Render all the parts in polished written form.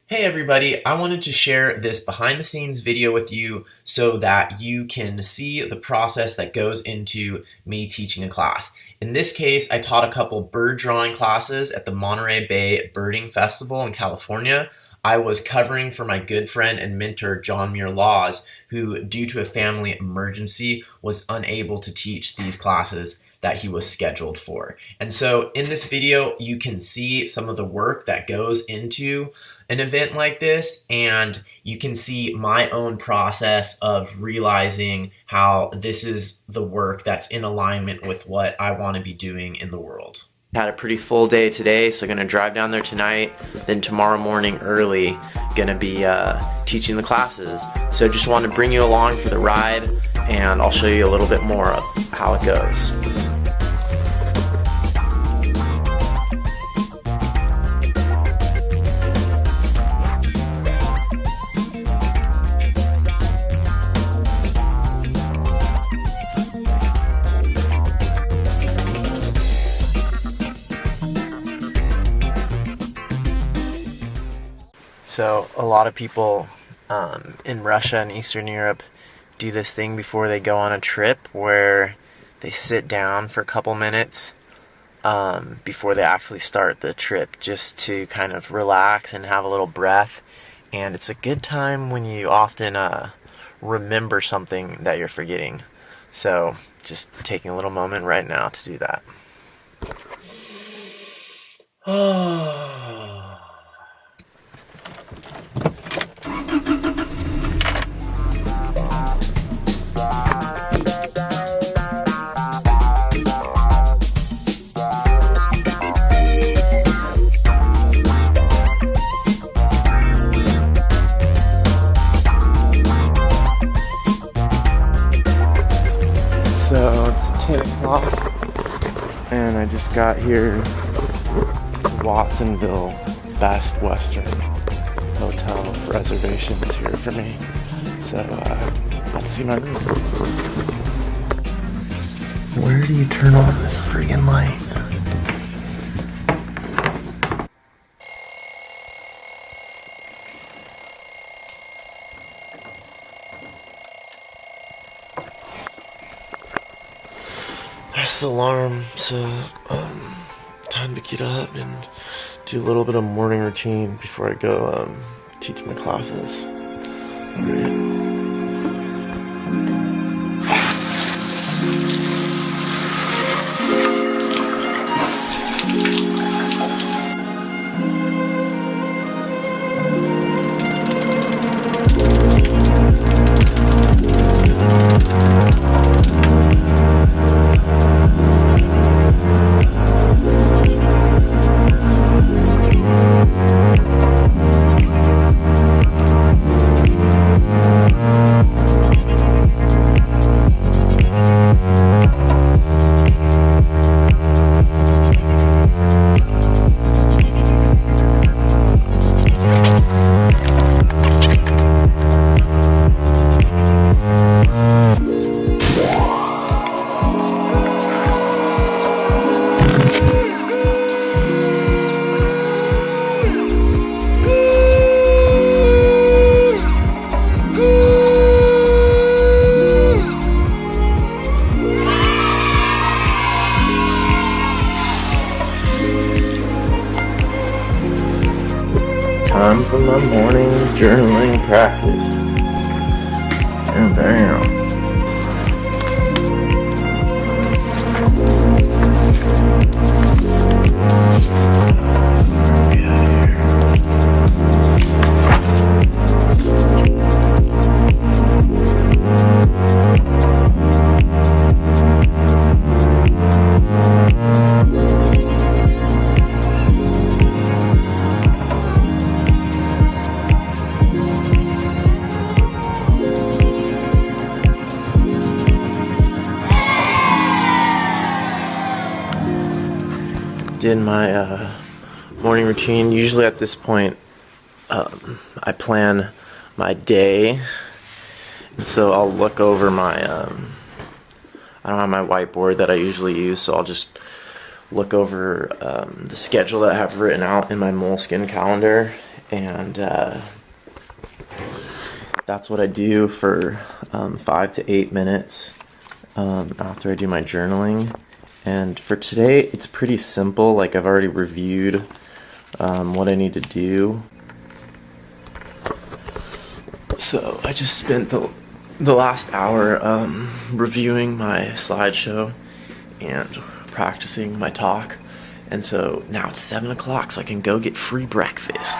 Hey everybody, I wanted to share this behind the scenes video with you so that you can see the process that goes into me teaching a class. In this case, I taught a couple bird drawing classes at the Monterey Bay Birding Festival in California. I was covering for my good friend and mentor, Muir, who, due to a family emergency, was unable to teach these classes that he was scheduled for. And so in this video, you can see some of the work that goes into an event like this, and you can see my own process of realizing how this is the work that's in alignment with what I want to be doing in the world. Had a pretty full day today, so gonna drive down there tonight, then tomorrow morning early gonna be teaching the classes. So just want to bring you along for the ride, and I'll show you a little bit more of how it goes. So a lot of people in Russia and Eastern Europe do this thing before they go on a trip where they sit down for a couple minutes before they actually start the trip, just to kind of relax and have a little breath. And it's a good time when you often remember something that you're forgetting. So just taking a little moment right now to do that. So it's 10 o'clock and I just got here to Watsonville Best Western Hotel reservations here for me. So let's see my room. Where do you turn on this friggin' light? There's the alarm, so time to get up and do a little bit of morning routine before I go teach my classes. All right. Time for my morning journaling practice. And bam. Did my morning routine. Usually at this point I plan my day, and so I'll look over my I don't have my whiteboard that I usually use, so I'll just look over the schedule that I have written out in my Moleskine calendar, and that's what I do for 5 to 8 minutes after I do my journaling. And for today, it's pretty simple. Like, I've already reviewed what I need to do. So I just spent the last hour reviewing my slideshow and practicing my talk. And so now it's 7 o'clock, so I can go get free breakfast.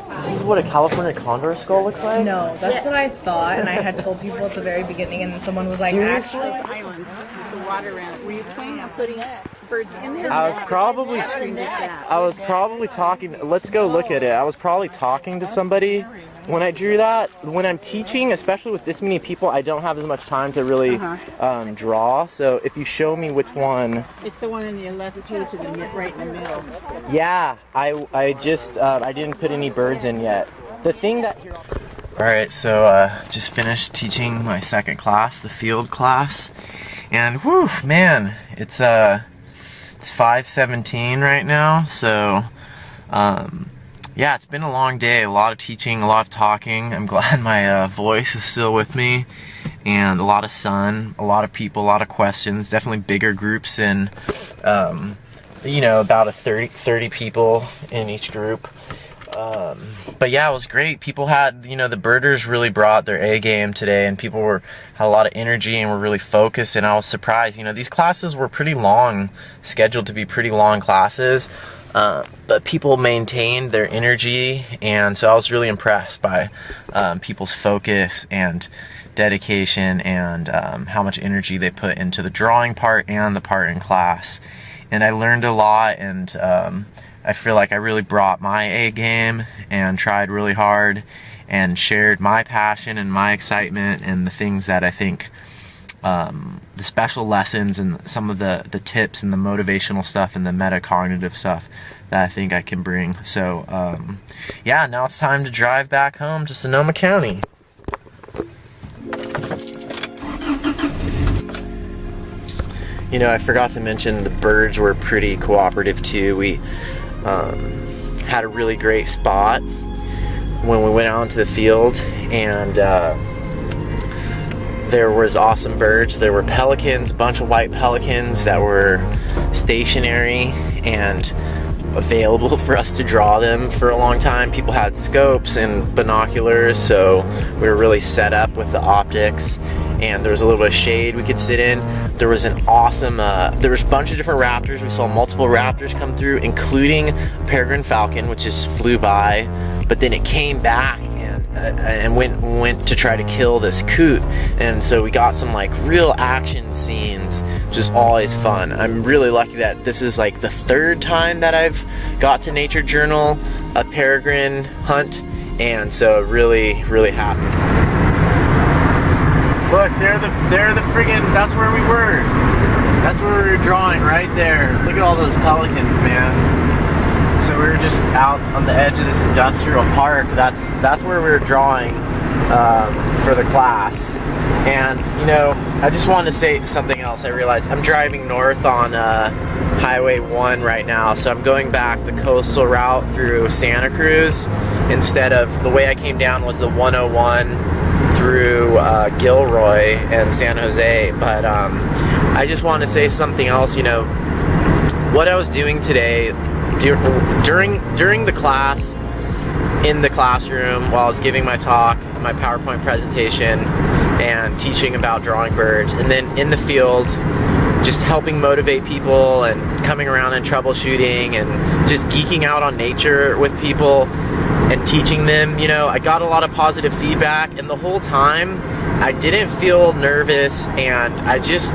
This is what a California condor skull looks like? No, that's what I thought, and I had told people at the very beginning, and then someone was like, Seriously? actually... Islands with the water around. Were you planning on putting birds in there? I was probably talking, let's go look at it. I was probably talking to somebody when I drew that. When I'm teaching, especially with this many people, I don't have as much time to really draw. So if you show me which one. It's the one in the left page to the right in the middle. Yeah, I just, I didn't put any birds in yet. The thing that... Alright, so just finished teaching my second class, the field class. And whew, man, it's 5:17 right now, so yeah, it's been a long day, a lot of teaching, a lot of talking. I'm glad my voice is still with me, and a lot of sun, a lot of people, a lot of questions, definitely bigger groups than, you know, about 30 people in each group. But yeah, it was great. People had, you know, the birders really brought their A game today, and people had a lot of energy and were really focused, and I was surprised. You know, these classes were pretty long, scheduled to be pretty long classes, but people maintained their energy, and so I was really impressed by people's focus and dedication, and how much energy they put into the drawing part and the part in class. And I learned a lot, and I feel like I really brought my A game and tried really hard and shared my passion and my excitement and the things that I think, the special lessons and some of the tips and the motivational stuff and the metacognitive stuff that I think I can bring. So yeah, now it's time to drive back home to Sonoma County. You know, I forgot to mention the birds were pretty cooperative too. We had a really great spot when we went out into the field, and there was awesome birds. There were pelicans, a bunch of white pelicans that were stationary and available for us to draw them for a long time. People had scopes and binoculars, so we were really set up with the optics, and there was a little bit of shade we could sit in. There was an awesome, there was a bunch of different raptors. We saw multiple raptors come through, including a peregrine falcon, which just flew by, but then it came back and went to try to kill this coot. And so we got some like real action scenes, which is always fun. I'm really lucky that this is like the third time that I've got to nature journal a peregrine hunt, and so really, really happy. Look, they're the friggin', that's where we were. That's where we were drawing, right there. Look at all those pelicans, man. So we were just out on the edge of this industrial park. That's where we were drawing for the class. And, you know, I just wanted to say something else. I realized I'm driving north on Highway 1 right now, so I'm going back the coastal route through Santa Cruz instead of, the way I came down was the 101 through Gilroy and San Jose, but I just want to say something else. What I was doing today during the class, in the classroom, while I was giving my talk, my PowerPoint presentation, and teaching about drawing birds, and then in the field, just helping motivate people and coming around and troubleshooting and just geeking out on nature with people and teaching them, I got a lot of positive feedback, and the whole time I didn't feel nervous, and I just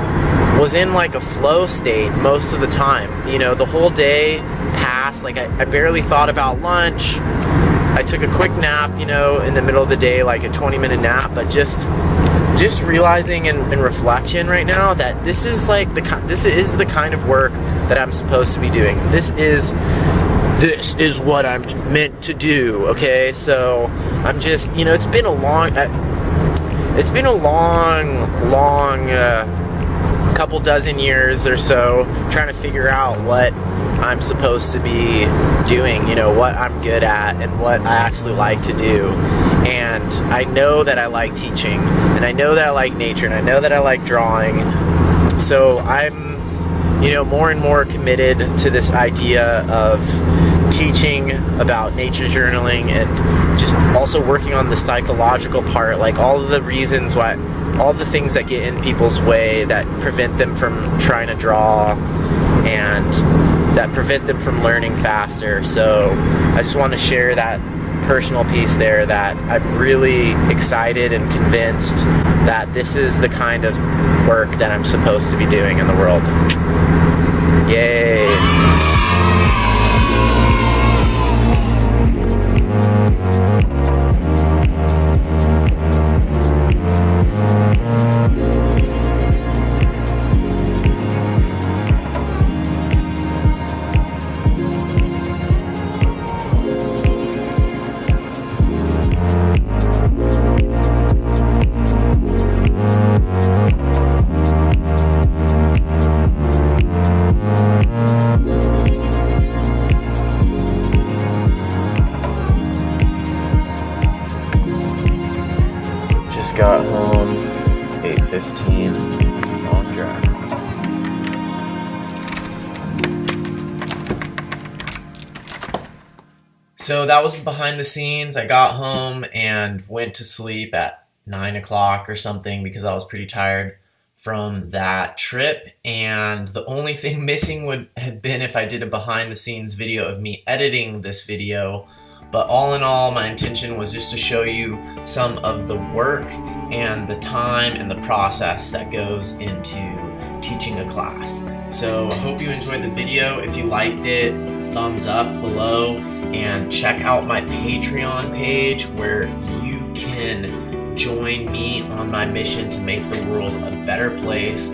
was in like a flow state most of the time. The whole day passed, like I barely thought about lunch. I took a quick nap, in the middle of the day, like a 20-minute nap, but just realizing in reflection right now that this is the kind of work that I'm supposed to be doing. This is what I'm meant to do. Okay, so I'm just, it's been a long couple dozen years or so trying to figure out what I'm supposed to be doing, what I'm good at and what I actually like to do. And I know that I like teaching, and I know that I like nature, and I know that I like drawing. So I'm, more and more committed to this idea of teaching about nature journaling, and just also working on the psychological part, like all of the reasons why, all the things that get in people's way that prevent them from trying to draw and that prevent them from learning faster. So I just want to share that personal piece there, that I'm really excited and convinced that this is the kind of work that I'm supposed to be doing in the world. Yay! Got home 8:15, long drive. So that was behind the scenes. I got home and went to sleep at 9 o'clock or something because I was pretty tired from that trip, and the only thing missing would have been if I did a behind the scenes video of me editing this video. But all in all, my intention was just to show you some of the work and the time and the process that goes into teaching a class. So I hope you enjoyed the video. If you liked it, thumbs up below, and check out my Patreon page where you can join me on my mission to make the world a better place